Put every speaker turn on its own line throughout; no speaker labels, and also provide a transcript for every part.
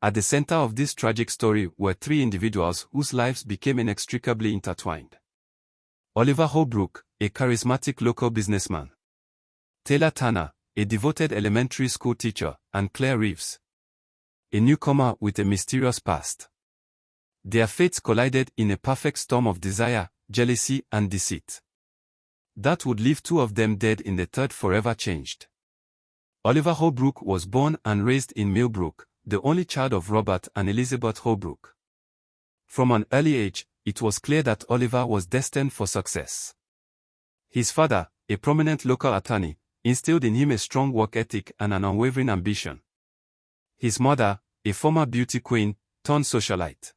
At the center of this tragic story were three individuals whose lives became inextricably intertwined. Oliver Holbrook, a charismatic local businessman. Taylor Tanner, a devoted elementary school teacher, and Claire Reeves, a newcomer with a mysterious past. Their fates collided in a perfect storm of desire, jealousy, and deceit. That would leave two of them dead and the third forever changed. Oliver Holbrook was born and raised in Millbrook, the only child of Robert and Elizabeth Holbrook. From an early age, it was clear that Oliver was destined for success. His father, a prominent local attorney, instilled in him a strong work ethic and an unwavering ambition. His mother, a former beauty queen, turned socialite,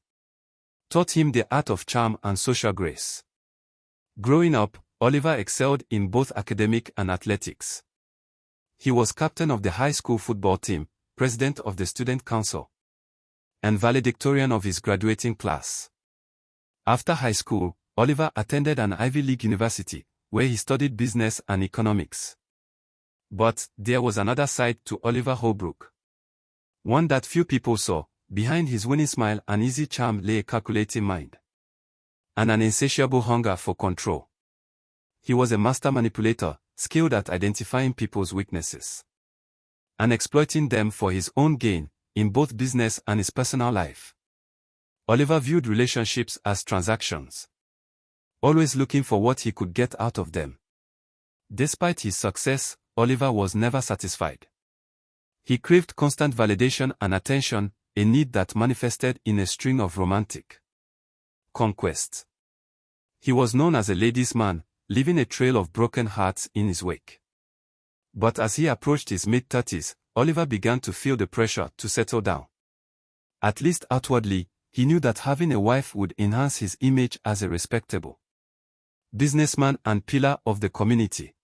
taught him the art of charm and social grace. Growing up, Oliver excelled in both academic and athletics. He was captain of the high school football team, president of the student council, and valedictorian of his graduating class. After high school, Oliver attended an Ivy League university, where he studied business and economics. But there was another side to Oliver Holbrook. One that few people saw. Behind his winning smile and easy charm lay a calculating mind, and an insatiable hunger for control. He was a master manipulator, skilled at identifying people's weaknesses and exploiting them for his own gain, in both business and his personal life. Oliver viewed relationships as transactions, always looking for what he could get out of them. Despite his success, Oliver was never satisfied. He craved constant validation and attention, a need that manifested in a string of romantic conquests. He was known as a ladies' man, leaving a trail of broken hearts in his wake. But as he approached his mid-30s, Oliver began to feel the pressure to settle down. At least outwardly, he knew that having a wife would enhance his image as a respectable businessman and pillar of the community.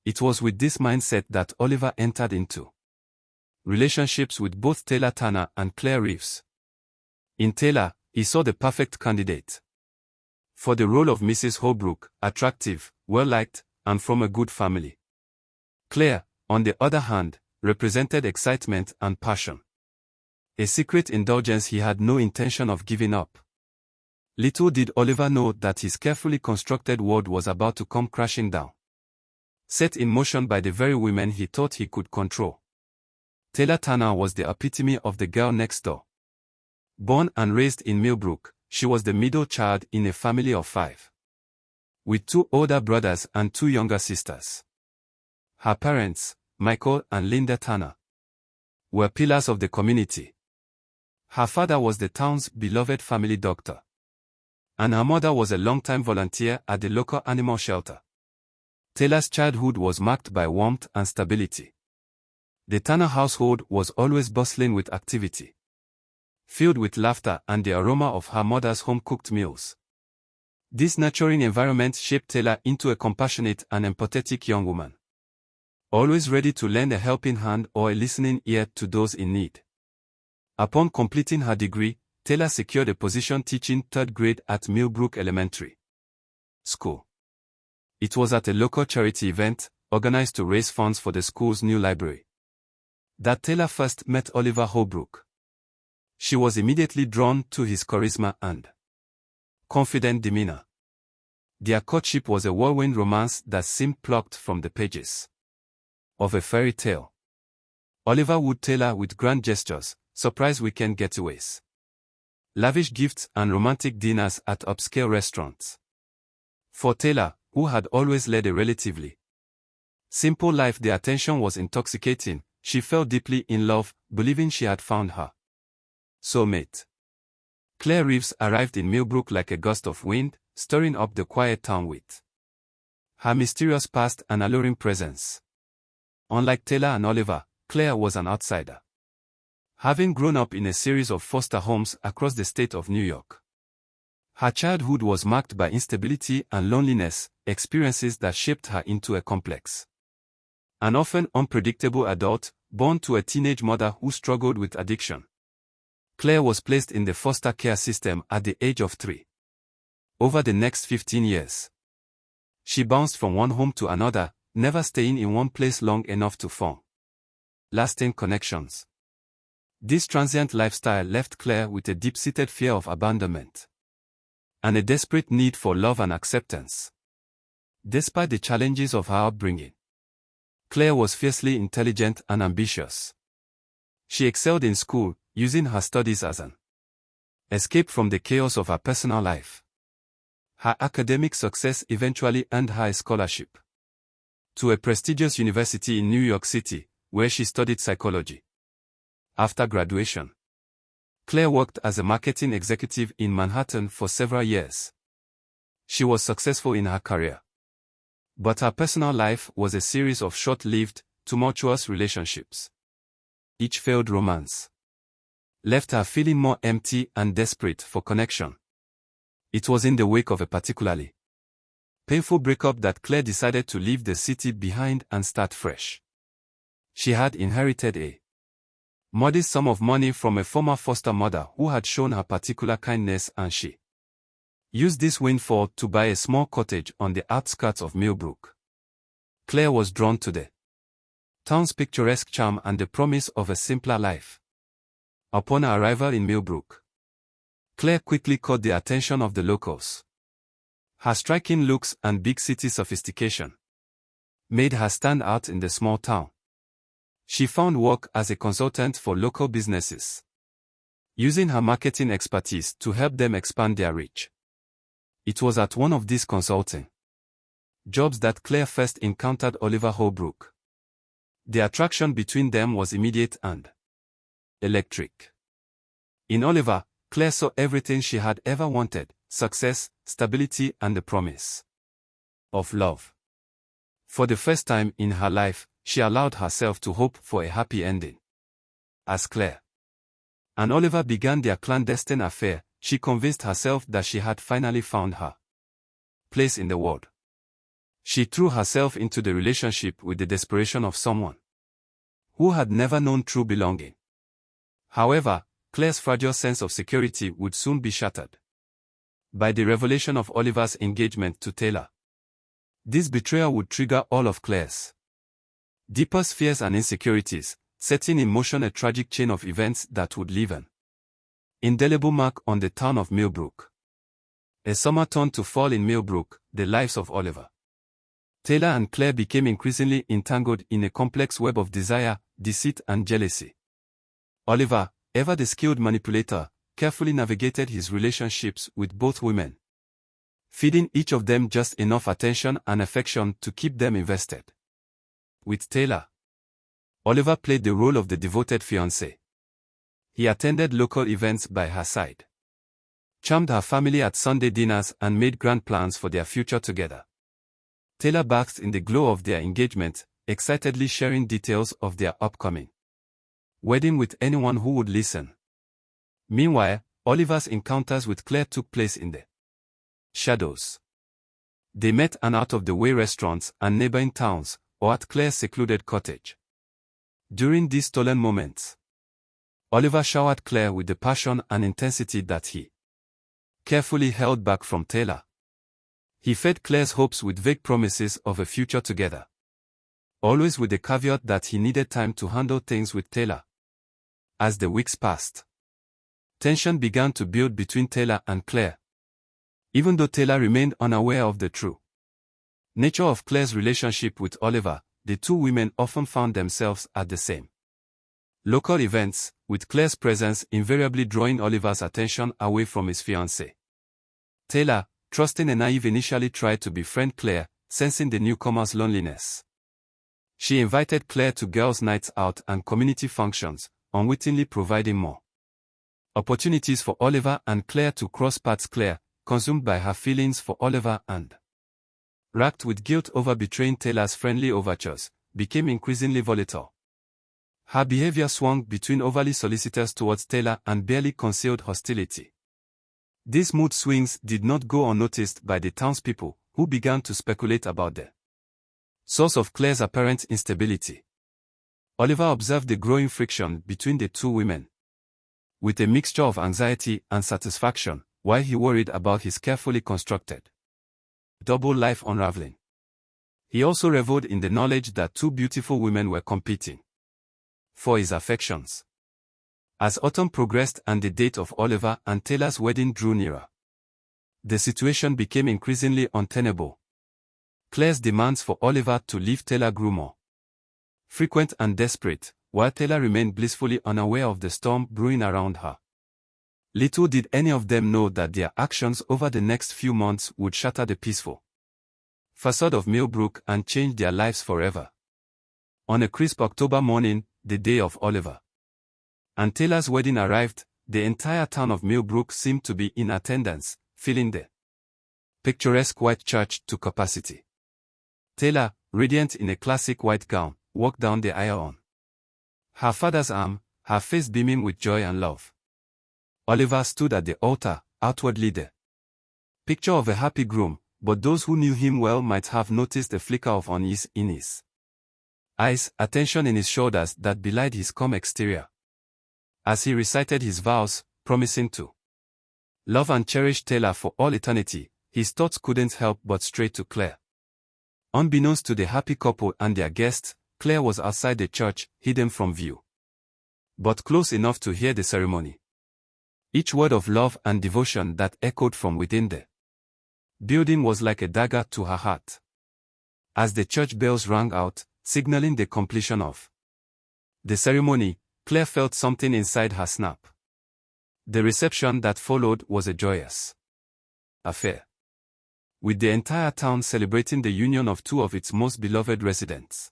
It was with this mindset that Oliver entered into relationships with both Taylor Tanner and Claire Reeves. In Taylor, he saw the perfect candidate for the role of Mrs. Holbrook, attractive, well-liked, and from a good family. Claire, on the other hand, represented excitement and passion, a secret indulgence he had no intention of giving up. Little did Oliver know that his carefully constructed world was about to come crashing down, set in motion by the very women he thought he could control. Taylor Tanner was the epitome of the girl next door. Born and raised in Millbrook, she was the middle child in a family of 5, with 2 older brothers and 2 younger sisters. Her parents, Michael and Linda Tanner, were pillars of the community. Her father was the town's beloved family doctor, and her mother was a longtime volunteer at the local animal shelter. Taylor's childhood was marked by warmth and stability. The Tanner household was always bustling with activity, filled with laughter and the aroma of her mother's home-cooked meals. This nurturing environment shaped Taylor into a compassionate and empathetic young woman, always ready to lend a helping hand or a listening ear to those in need. Upon completing her degree, Taylor secured a position teaching 3rd grade at Millbrook Elementary School. It was at a local charity event, organized to raise funds for the school's new library, that Taylor first met Oliver Holbrook. She was immediately drawn to his charisma and confident demeanor. Their courtship was a whirlwind romance that seemed plucked from the pages of a fairy tale. Oliver wooed Taylor with grand gestures, surprise weekend getaways, lavish gifts and romantic dinners at upscale restaurants. For Taylor, who had always led a relatively simple life, the attention was intoxicating. She fell deeply in love, believing she had found her soulmate. Claire Reeves arrived in Millbrook like a gust of wind, stirring up the quiet town with her mysterious past and alluring presence. Unlike Taylor and Oliver, Claire was an outsider, having grown up in a series of foster homes across the state of New York. Her childhood was marked by instability and loneliness, experiences that shaped her into a complex and often unpredictable adult, born to a teenage mother who struggled with addiction. Claire was placed in the foster care system at the age of 3. Over the next 15 years, she bounced from one home to another, never staying in one place long enough to form lasting connections. This transient lifestyle left Claire with a deep-seated fear of abandonment and a desperate need for love and acceptance. Despite the challenges of her upbringing, Claire was fiercely intelligent and ambitious. She excelled in school, using her studies as an escape from the chaos of her personal life. Her academic success eventually earned her a scholarship to a prestigious university in New York City, where she studied psychology. After graduation, Claire worked as a marketing executive in Manhattan for several years. She was successful in her career, but her personal life was a series of short-lived, tumultuous relationships. Each failed romance left her feeling more empty and desperate for connection. It was in the wake of a particularly painful breakup that Claire decided to leave the city behind and start fresh. She had inherited a modest sum of money from a former foster mother who had shown her particular kindness, and she used this windfall to buy a small cottage on the outskirts of Millbrook. Claire was drawn to the town's picturesque charm and the promise of a simpler life. Upon her arrival in Millbrook, Claire quickly caught the attention of the locals. Her striking looks and big city sophistication made her stand out in the small town. She found work as a consultant for local businesses, using her marketing expertise to help them expand their reach. It was at one of these consulting jobs that Claire first encountered Oliver Holbrook. The attraction between them was immediate and electric. In Oliver, Claire saw everything she had ever wanted: success, stability, and the promise of love. For the first time in her life, she allowed herself to hope for a happy ending. As Claire and Oliver began their clandestine affair, she convinced herself that she had finally found her place in the world. She threw herself into the relationship with the desperation of someone who had never known true belonging. However, Claire's fragile sense of security would soon be shattered by the revelation of Oliver's engagement to Taylor. This betrayal would trigger all of Claire's deepest fears and insecurities, setting in motion a tragic chain of events that would leave an indelible mark on the town of Millbrook. A summer turned to fall in Millbrook, the lives of Oliver, Taylor, and Claire became increasingly entangled in a complex web of desire, deceit, and jealousy. Oliver, ever the skilled manipulator, carefully navigated his relationships with both women, feeding each of them just enough attention and affection to keep them invested. With Taylor, Oliver played the role of the devoted fiancé. He attended local events by her side, charmed her family at Sunday dinners, and made grand plans for their future together. Taylor basked in the glow of their engagement, excitedly sharing details of their upcoming wedding with anyone who would listen. Meanwhile, Oliver's encounters with Claire took place in the shadows. They met at out-of-the-way restaurants and neighboring towns, or at Claire's secluded cottage. During these stolen moments, Oliver showered Claire with the passion and intensity that he carefully held back from Taylor. He fed Claire's hopes with vague promises of a future together, always with the caveat that he needed time to handle things with Taylor. As the weeks passed, tension began to build between Taylor and Claire. Even though Taylor remained unaware of the true nature of Claire's relationship with Oliver, the two women often found themselves at the same local events, with Claire's presence invariably drawing Oliver's attention away from his fiancée. Taylor, trusting and naive, initially tried to befriend Claire, sensing the newcomer's loneliness. She invited Claire to girls' nights out and community functions, unwittingly providing more opportunities for Oliver and Claire to cross paths. Claire, consumed by her feelings for Oliver and racked with guilt over betraying Taylor's friendly overtures, became increasingly volatile. Her behavior swung between overly solicitous towards Taylor and barely concealed hostility. These mood swings did not go unnoticed by the townspeople, who began to speculate about the source of Claire's apparent instability. Oliver observed the growing friction between the two women with a mixture of anxiety and satisfaction, while he worried about his carefully constructed double life unraveling. He also reveled in the knowledge that two beautiful women were competing for his affections. As autumn progressed and the date of Oliver and Taylor's wedding drew nearer, the situation became increasingly untenable. Claire's demands for Oliver to leave Taylor grew more frequent and desperate, while Taylor remained blissfully unaware of the storm brewing around her. Little did any of them know that their actions over the next few months would shatter the peaceful facade of Millbrook and change their lives forever. On a crisp October morning, the day of Oliver and Taylor's wedding arrived, the entire town of Millbrook seemed to be in attendance, filling the picturesque white church to capacity. Taylor, radiant in a classic white gown, walked down the aisle on her father's arm, her face beaming with joy and love. Oliver stood at the altar, outwardly the picture of a happy groom, but those who knew him well might have noticed a flicker of unease in his eyes, a tension in his shoulders that belied his calm exterior. As he recited his vows, promising to love and cherish Taylor for all eternity, his thoughts couldn't help but stray to Claire. Unbeknownst to the happy couple and their guests, Claire was outside the church, hidden from view, but close enough to hear the ceremony. Each word of love and devotion that echoed from within the building was like a dagger to her heart. As the church bells rang out, signaling the completion of the ceremony, Claire felt something inside her snap. The reception that followed was a joyous affair, with the entire town celebrating the union of two of its most beloved residents.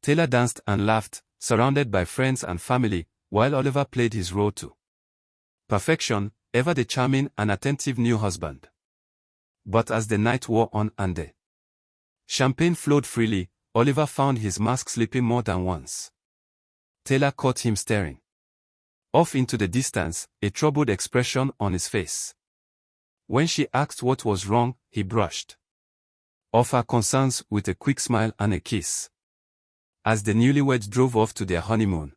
Taylor danced and laughed, surrounded by friends and family, while Oliver played his role to perfection, ever the charming and attentive new husband. But as the night wore on and the champagne flowed freely, Oliver found his mask slipping more than once. Taylor caught him staring off into the distance, a troubled expression on his face. When she asked what was wrong, he brushed off her concerns with a quick smile and a kiss. As the newlyweds drove off to their honeymoon,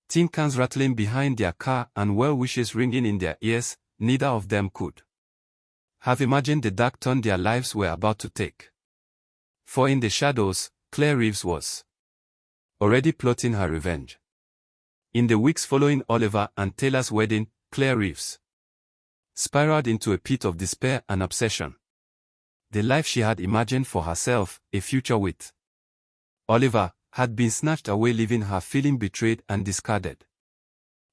tin cans rattling behind their car and well wishes ringing in their ears, neither of them could have imagined the dark turn their lives were about to take. For in the shadows, Claire Reeves was already plotting her revenge. In the weeks following Oliver and Taylor's wedding, Claire Reeves spiraled into a pit of despair and obsession. The life she had imagined for herself, a future with Oliver, had been snatched away, leaving her feeling betrayed and discarded.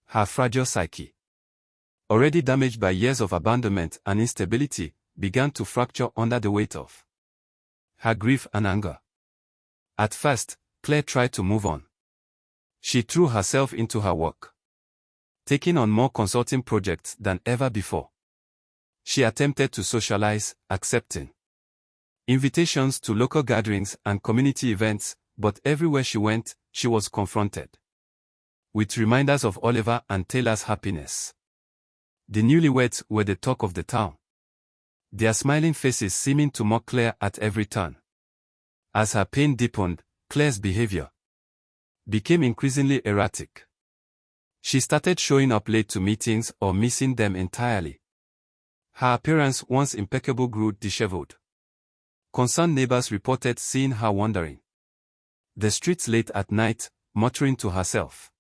Her fragile psyche, already damaged by years of abandonment and instability, began to fracture under the weight of her grief and anger. At first, Claire tried to move on. She threw herself into her work, taking on more consulting projects than ever before. She attempted to socialize, accepting invitations to local gatherings and community events, but everywhere she went, she was confronted with reminders of Oliver and Taylor's happiness. The newlyweds were the talk of the town, their smiling faces seeming to mock Claire at every turn. As her pain deepened, Claire's behavior became increasingly erratic. She started showing up late to meetings or missing them entirely. Her appearance, once impeccable, grew disheveled. Concerned neighbors reported seeing her wandering the streets late at night, muttering to herself.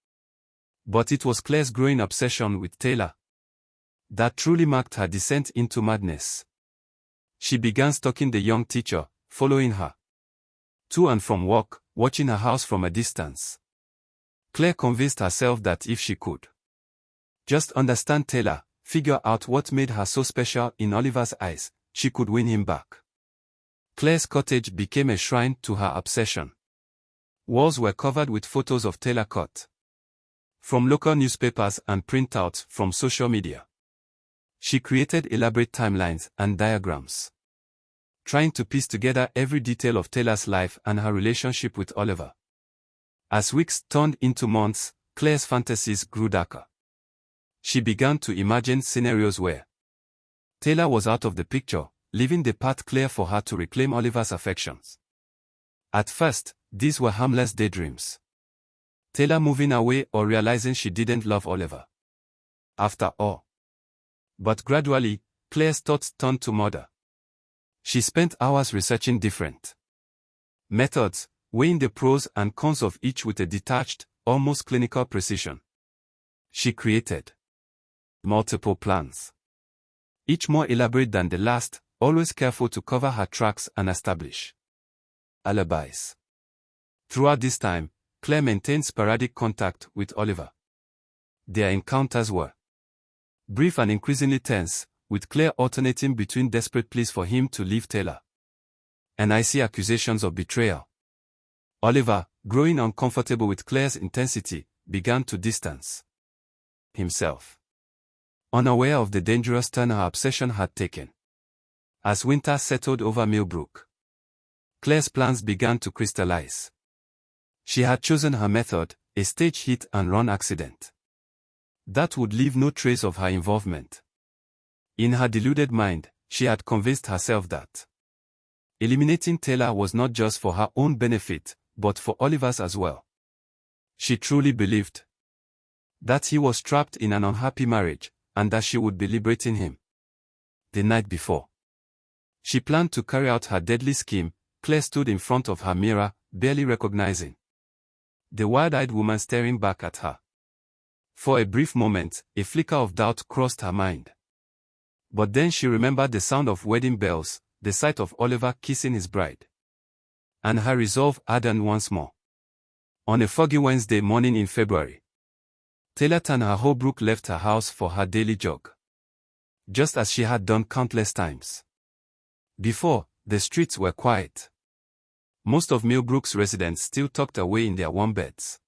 But it was Claire's growing obsession with Taylor that truly marked her descent into madness. She began stalking the young teacher, following her to and from work, watching her house from a distance. Claire convinced herself that if she could just understand Taylor, figure out what made her so special in Oliver's eyes, she could win him back. Claire's cottage became a shrine to her obsession. Walls were covered with photos of Taylor caught from local newspapers and printouts from social media. She created elaborate timelines and diagrams, trying to piece together every detail of Taylor's life and her relationship with Oliver. As weeks turned into months, Claire's fantasies grew darker. She began to imagine scenarios where Taylor was out of the picture, leaving the path clear for her to reclaim Oliver's affections. At first, these were harmless daydreams. Taylor moving away or realizing she didn't love Oliver after all. But gradually, Claire's thoughts turned to murder. She spent hours researching different methods, weighing the pros and cons of each with a detached, almost clinical precision. She created multiple plans, each more elaborate than the last, always careful to cover her tracks and establish alibis. Throughout this time, Claire maintained sporadic contact with Oliver. Their encounters were brief and increasingly tense, with Claire alternating between desperate pleas for him to leave Taylor and icy accusations of betrayal. Oliver, growing uncomfortable with Claire's intensity, began to distance himself, unaware of the dangerous turn her obsession had taken. As winter settled over Millbrook, Claire's plans began to crystallize. She had chosen her method, a stage hit-and-run accident that would leave no trace of her involvement. In her deluded mind, she had convinced herself that eliminating Taylor was not just for her own benefit, but for Oliver's as well. She truly believed that he was trapped in an unhappy marriage, and that she would be liberating him. The night before she planned to carry out her deadly scheme, Claire stood in front of her mirror, barely recognizing the wide-eyed woman staring back at her. For a brief moment, a flicker of doubt crossed her mind. But then she remembered the sound of wedding bells, the sight of Oliver kissing his bride, and her resolve hardened once more. On a foggy Wednesday morning in February, Taylor Tanner Holbrook left her house for her daily jog, just as she had done countless times before. The streets were quiet. Most of Millbrook's residents still tucked away in their warm beds.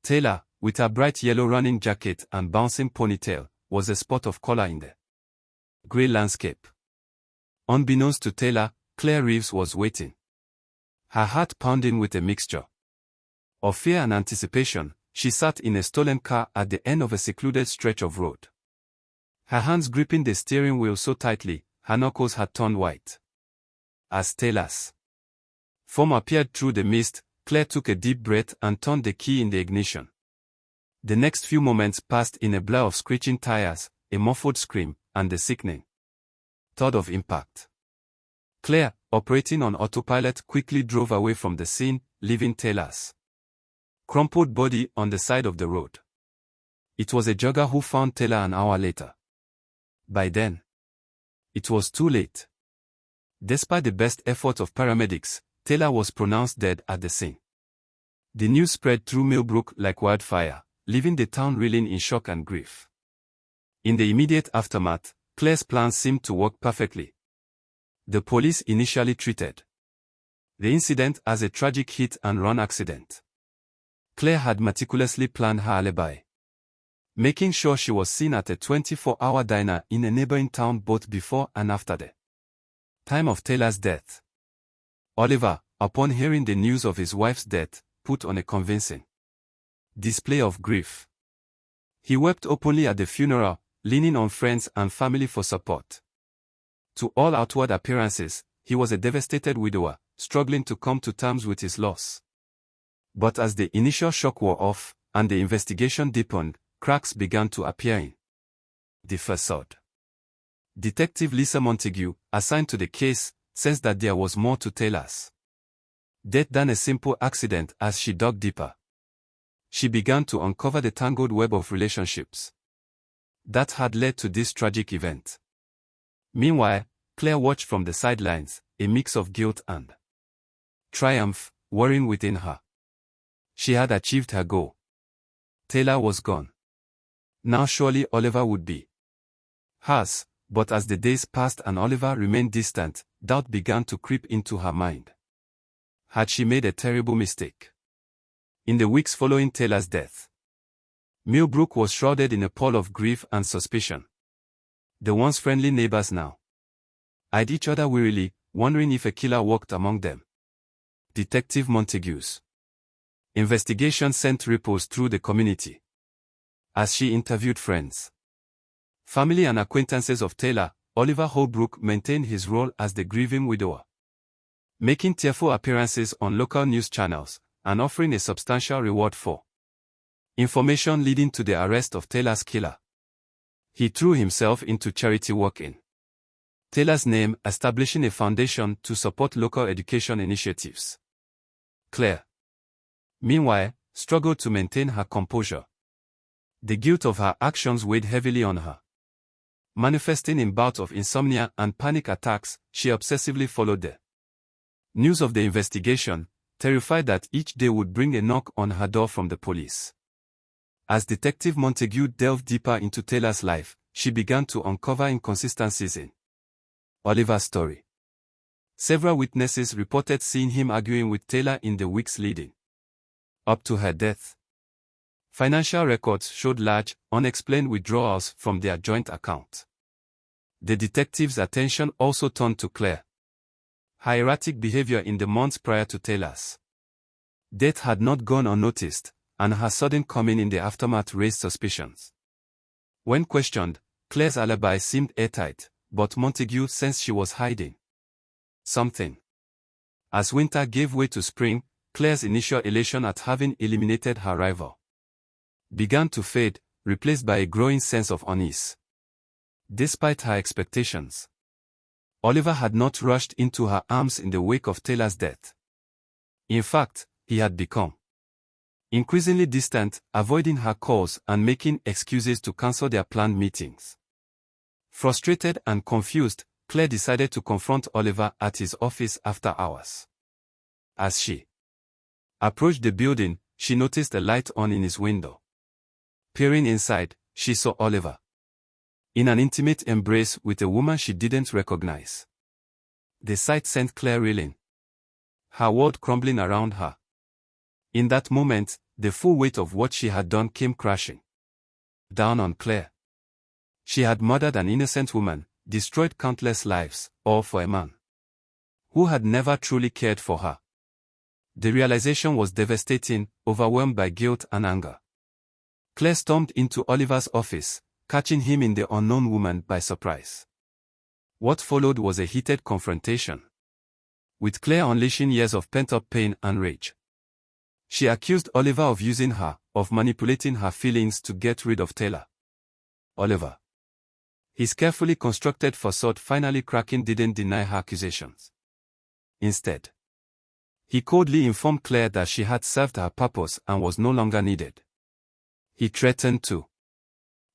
Taylor, with her bright yellow running jacket and bouncing ponytail, was a spot of color in the grey landscape. Unbeknownst to Taylor, Claire Reeves was waiting, her heart pounding with a mixture of fear and anticipation. She sat in a stolen car at the end of a secluded stretch of road, her hands gripping the steering wheel so tightly, her knuckles had turned white. As Taylor's form appeared through the mist, Claire took a deep breath and turned the key in the ignition. The next few moments passed in a blur of screeching tires, a muffled scream, and the sickening thud of impact. Claire, operating on autopilot, quickly drove away from the scene, leaving Taylor's crumpled body on the side of the road. It was a jogger who found Taylor an hour later. By then, it was too late. Despite the best efforts of paramedics, Taylor was pronounced dead at the scene. The news spread through Millbrook like wildfire, leaving the town reeling in shock and grief. In the immediate aftermath, Claire's plans seemed to work perfectly. The police initially treated the incident as a tragic hit-and-run accident. Claire had meticulously planned her alibi, making sure she was seen at a 24-hour diner in a neighboring town both before and after the time of Taylor's death. Oliver, upon hearing the news of his wife's death, put on a convincing display of grief. He wept openly at the funeral, leaning on friends and family for support. To all outward appearances, he was a devastated widower, struggling to come to terms with his loss. But as the initial shock wore off, and the investigation deepened, cracks began to appear in the facade. Detective Lisa Montague, assigned to the case, sensed that there was more to Taylor's death than a simple accident. As she dug deeper, she began to uncover the tangled web of relationships that had led to this tragic event. Meanwhile, Claire watched from the sidelines, a mix of guilt and triumph warring within her. She had achieved her goal. Taylor was gone. Now surely Oliver would be hers. But as the days passed and Oliver remained distant, doubt began to creep into her mind. Had she made a terrible mistake? In the weeks following Taylor's death, Millbrook was shrouded in a pall of grief and suspicion. The once friendly neighbors now eyed each other wearily, wondering if a killer walked among them. Detective Montague's investigation sent ripples through the community. As she interviewed friends, family and acquaintances of Taylor, Oliver Holbrook maintained his role as the grieving widower, making tearful appearances on local news channels, and offering a substantial reward for information leading to the arrest of Taylor's killer. He threw himself into charity work in Taylor's name, establishing a foundation to support local education initiatives. Claire, meanwhile, struggled to maintain her composure. The guilt of her actions weighed heavily on her. Manifesting in bouts of insomnia and panic attacks, she obsessively followed the news of the investigation, terrified that each day would bring a knock on her door from the police. As Detective Montague delved deeper into Taylor's life, she began to uncover inconsistencies in Oliver's story. Several witnesses reported seeing him arguing with Taylor in the weeks leading up to her death. Financial records showed large, unexplained withdrawals from their joint account. The detective's attention also turned to Claire. Her erratic behavior in the months prior to Taylor's death had not gone unnoticed, and her sudden coming in the aftermath raised suspicions. When questioned, Claire's alibi seemed airtight, but Montague sensed she was hiding something. As winter gave way to spring, Claire's initial elation at having eliminated her rival began to fade, replaced by a growing sense of unease. Despite her expectations, Oliver had not rushed into her arms in the wake of Taylor's death. In fact, he had become increasingly distant, avoiding her calls and making excuses to cancel their planned meetings. Frustrated and confused, Claire decided to confront Oliver at his office after hours. As she approached the building, she noticed a light on in his window. Peering inside, she saw Oliver in an intimate embrace with a woman she didn't recognize. The sight sent Claire reeling, her world crumbling around her. In that moment, the full weight of what she had done came crashing down on Claire. She had murdered an innocent woman, destroyed countless lives, all for a man who had never truly cared for her. The realization was devastating, overwhelmed by guilt and anger. Claire stormed into Oliver's office, catching him in the unknown woman by surprise. What followed was a heated confrontation, with Claire unleashing years of pent-up pain and rage. She accused Oliver of using her, of manipulating her feelings to get rid of Taylor. Oliver, his carefully constructed facade finally cracking, didn't deny her accusations. Instead, he coldly informed Claire that she had served her purpose and was no longer needed. He threatened to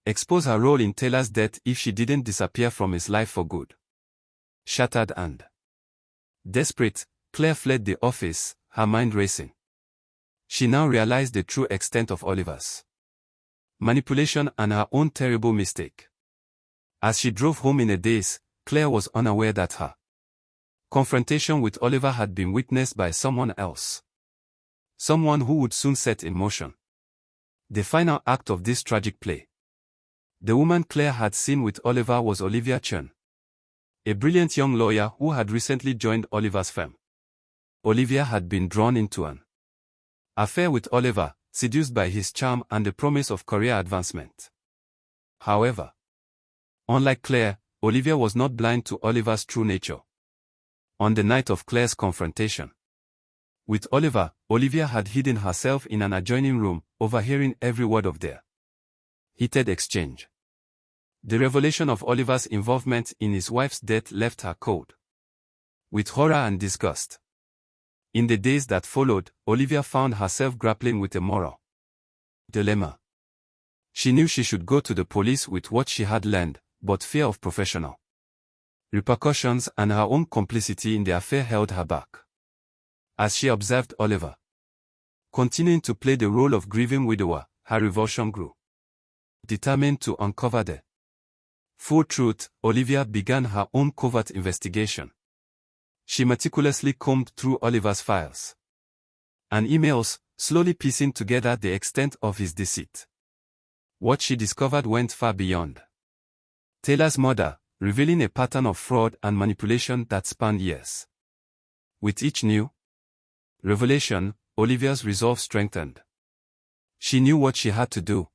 expose her role in Taylor's death if she didn't disappear from his life for good. Shattered and desperate, Claire fled the office, her mind racing. She now realized the true extent of Oliver's manipulation and her own terrible mistake. As she drove home in a daze, Claire was unaware that her confrontation with Oliver had been witnessed by someone else. Someone who would soon set in motion the final act of this tragic play. The woman Claire had seen with Oliver was Olivia Chen, a brilliant young lawyer who had recently joined Oliver's firm. Olivia had been drawn into an affair with Oliver, seduced by his charm and the promise of career advancement. However, unlike Claire, Olivia was not blind to Oliver's true nature. On the night of Claire's confrontation with Oliver, Olivia had hidden herself in an adjoining room, overhearing every word of their heated exchange. The revelation of Oliver's involvement in his wife's death left her cold with horror and disgust. In the days that followed, Olivia found herself grappling with a moral dilemma. She knew she should go to the police with what she had learned, but fear of professional repercussions and her own complicity in the affair held her back. As she observed Oliver continuing to play the role of grieving widower, her revulsion grew. Determined to uncover the full truth, Olivia began her own covert investigation. She meticulously combed through Oliver's files and emails, slowly piecing together the extent of his deceit. What she discovered went far beyond Taylor's murder, revealing a pattern of fraud and manipulation that spanned years. With each new revelation, Olivia's resolve strengthened. She knew what she had to do.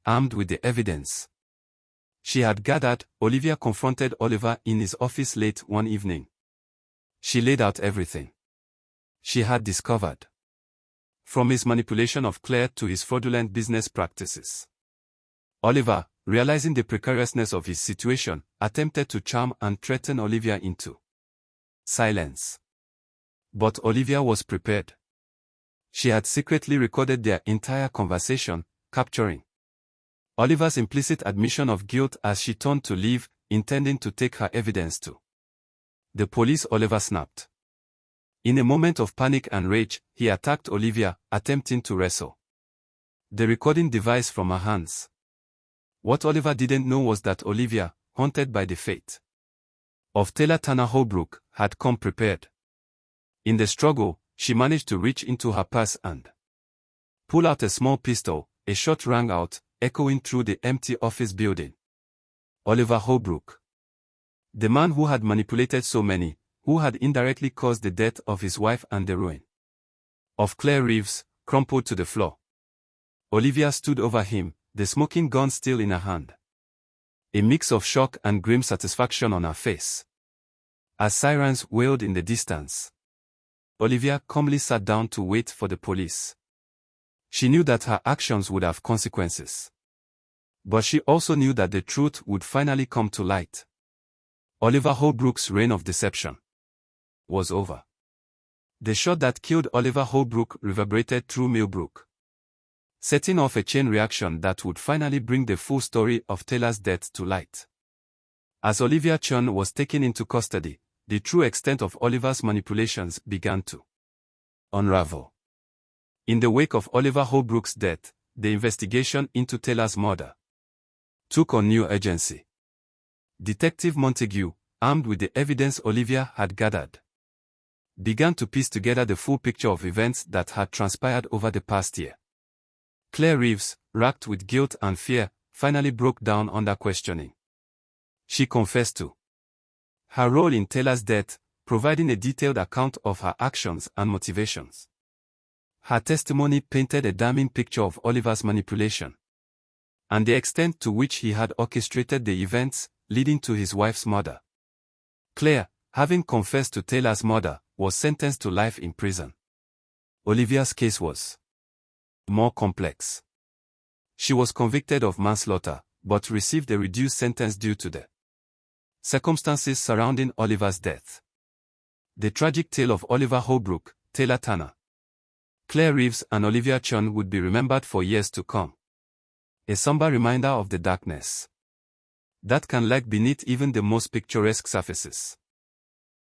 Armed with the evidence she had gathered, Olivia confronted Oliver in his office late one evening. She laid out everything she had discovered, from his manipulation of Claire to his fraudulent business practices. Oliver, realizing the precariousness of his situation, attempted to charm and threaten Olivia into silence. But Olivia was prepared. She had secretly recorded their entire conversation, capturing Oliver's implicit admission of guilt as she turned to leave, intending to take her evidence to the police. Oliver snapped. In a moment of panic and rage, he attacked Olivia, attempting to wrestle the recording device from her hands. What Oliver didn't know was that Olivia, haunted by the fate of Taylor Tanner Holbrook, had come prepared. In the struggle, she managed to reach into her purse and pull out a small pistol. A shot rang out, echoing through the empty office building. Oliver Holbrook, the man who had manipulated so many, who had indirectly caused the death of his wife and the ruin of Claire Reeves, crumpled to the floor. Olivia stood over him, the smoking gun still in her hand. A mix of shock and grim satisfaction on her face. As sirens wailed in the distance, Olivia calmly sat down to wait for the police. She knew that her actions would have consequences. But she also knew that the truth would finally come to light. Oliver Holbrook's reign of deception was over. The shot that killed Oliver Holbrook reverberated through Millbrook, setting off a chain reaction that would finally bring the full story of Taylor's death to light. As Olivia Chun was taken into custody, the true extent of Oliver's manipulations began to unravel. In the wake of Oliver Holbrook's death, the investigation into Taylor's murder took on new urgency. Detective Montague, armed with the evidence Olivia had gathered, began to piece together the full picture of events that had transpired over the past year. Claire Reeves, racked with guilt and fear, finally broke down under questioning. She confessed to her role in Taylor's death, providing a detailed account of her actions and motivations. Her testimony painted a damning picture of Oliver's manipulation and the extent to which he had orchestrated the events leading to his wife's murder. Claire, having confessed to Taylor's murder, was sentenced to life in prison. Olivia's case was more complex. She was convicted of manslaughter, but received a reduced sentence due to the circumstances surrounding Oliver's death. The tragic tale of Oliver Holbrook, Taylor Tanner, Claire Reeves and Olivia Chun would be remembered for years to come. A somber reminder of the darkness that can lurk beneath even the most picturesque surfaces.